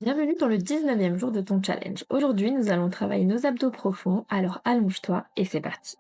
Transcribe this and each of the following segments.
Bienvenue dans le 19e jour de ton challenge. Aujourd'hui, nous allons travailler nos abdos profonds, alors allonge-toi et c'est parti.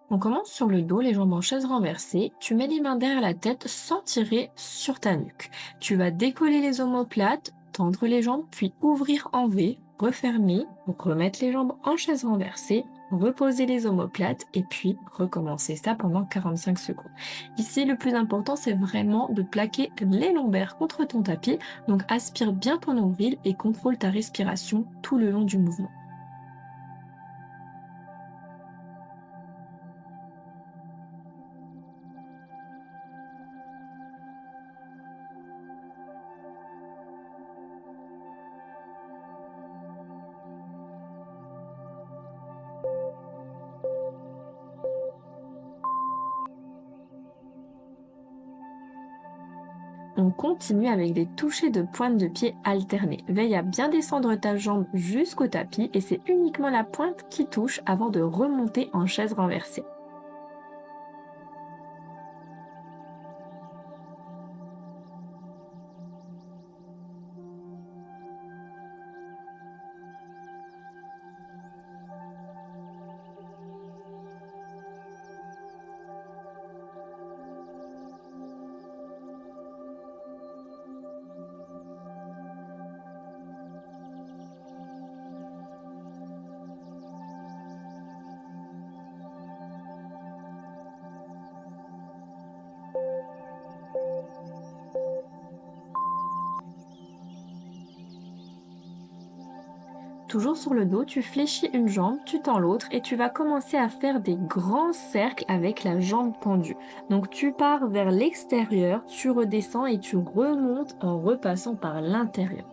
On commence sur le dos, les jambes en chaise renversée. Tu mets les mains derrière la tête sans tirer sur ta nuque. Tu vas décoller les omoplates, tendre les jambes, puis ouvrir en V, refermer, donc remettre les jambes en chaise renversée, reposer les omoplates et puis recommencer ça pendant 45 secondes. Ici, le plus important, c'est vraiment de plaquer les lombaires contre ton tapis. Donc aspire bien ton nombril et contrôle ta respiration tout le long du mouvement. On continue avec des touchés de pointe de pied alternés. Veille à bien descendre ta jambe jusqu'au tapis et c'est uniquement la pointe qui touche avant de remonter en chaise renversée. Toujours sur le dos, tu fléchis une jambe, tu tends l'autre et tu vas commencer à faire des grands cercles avec la jambe tendue. Donc tu pars vers l'extérieur, tu redescends et tu remontes en repassant par l'intérieur.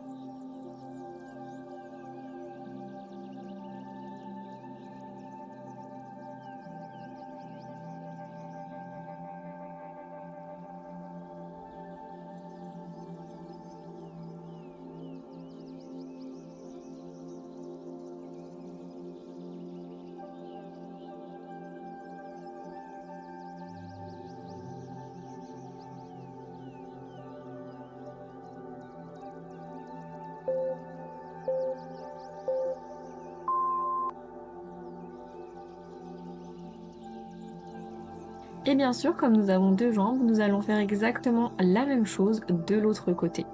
Et bien sûr, comme nous avons deux jambes, nous allons faire exactement la même chose de l'autre côté.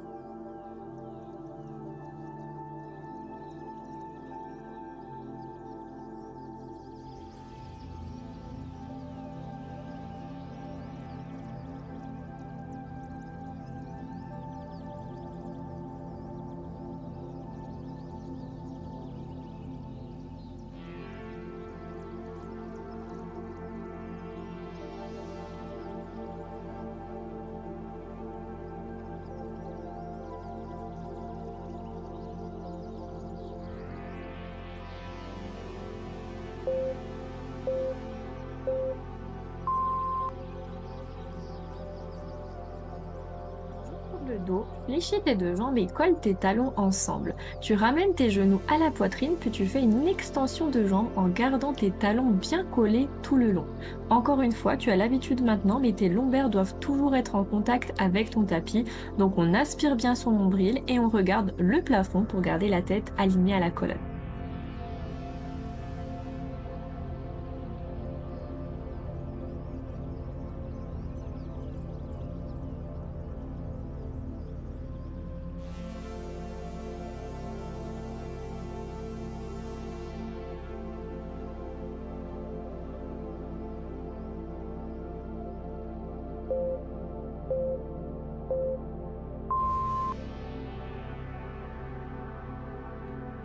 Sur le dos, fléchis tes deux jambes et colle tes talons ensemble. Tu ramènes tes genoux à la poitrine, puis tu fais une extension de jambes en gardant tes talons bien collés tout le long. Encore une fois, tu as l'habitude maintenant, mais tes lombaires doivent toujours être en contact avec ton tapis. Donc on aspire bien son nombril et on regarde le plafond pour garder la tête alignée à la colonne.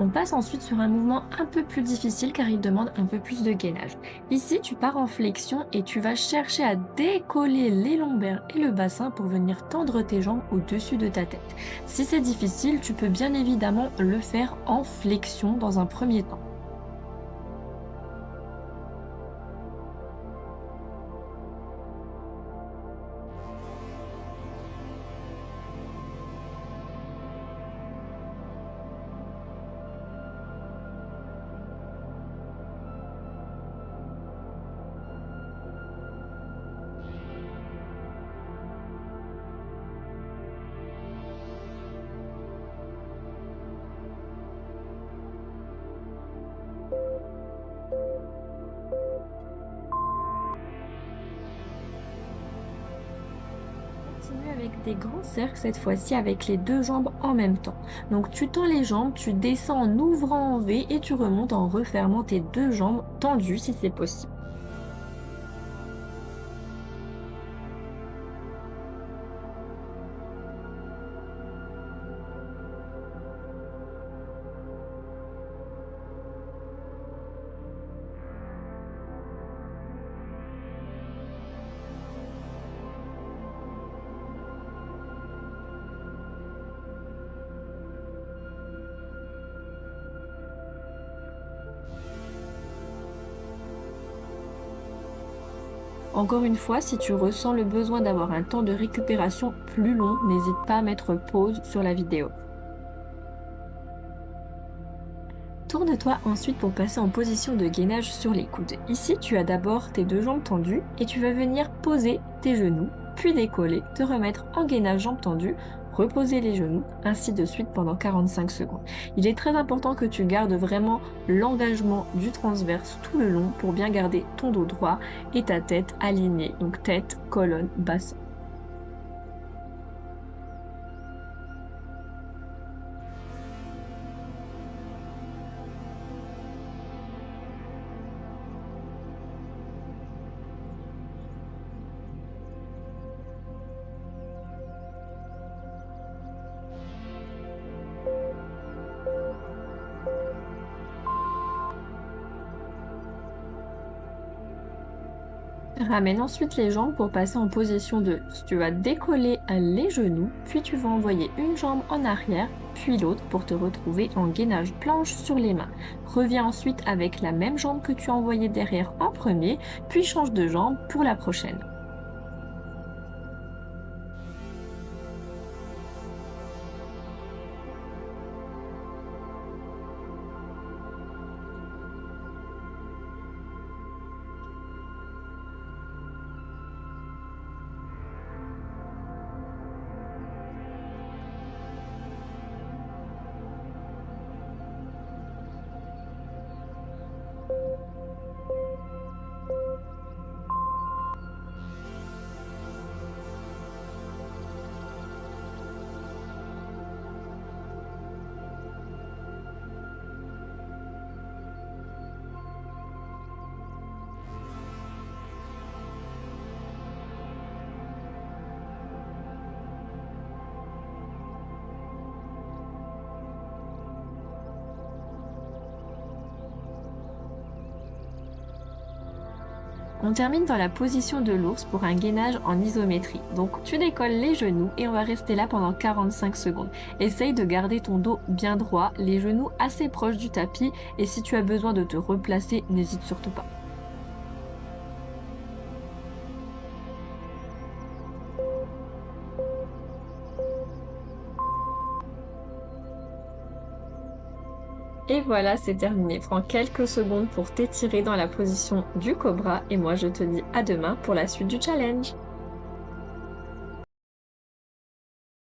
On passe ensuite sur un mouvement un peu plus difficile car il demande un peu plus de gainage. Ici, tu pars en flexion et tu vas chercher à décoller les lombaires et le bassin pour venir tendre tes jambes au-dessus de ta tête. Si c'est difficile, tu peux bien évidemment le faire en flexion dans un premier temps. continue avec des grands cercles, cette fois-ci avec les deux jambes en même temps. Donc tu tends les jambes, tu descends en ouvrant en V et tu remontes en refermant tes deux jambes tendues si c'est possible. Encore une fois, si tu ressens le besoin d'avoir un temps de récupération plus long, n'hésite pas à mettre pause sur la vidéo. Tourne-toi ensuite pour passer en position de gainage sur les coudes. Ici, tu as d'abord tes deux jambes tendues et tu vas venir poser tes genoux, puis décoller, te remettre en gainage jambes tendues, reposer les genoux, ainsi de suite pendant 45 secondes. Il est très important que tu gardes vraiment l'engagement du transverse tout le long pour bien garder ton dos droit et ta tête alignée. Donc tête, colonne, bassin. Ramène ensuite les jambes pour passer en position de luxe. Tu vas décoller les genoux, puis tu vas envoyer une jambe en arrière, puis l'autre pour te retrouver en gainage planche sur les mains. Reviens ensuite avec la même jambe que tu as envoyée derrière en premier, puis change de jambe pour la prochaine. On termine dans la position de l'ours pour un gainage en isométrie. Donc tu décolles les genoux et on va rester là pendant 45 secondes. Essaye de garder ton dos bien droit, les genoux assez proches du tapis et si tu as besoin de te replacer, n'hésite surtout pas. Et voilà, c'est terminé. Prends quelques secondes pour t'étirer dans la position du cobra et moi je te dis à demain pour la suite du challenge.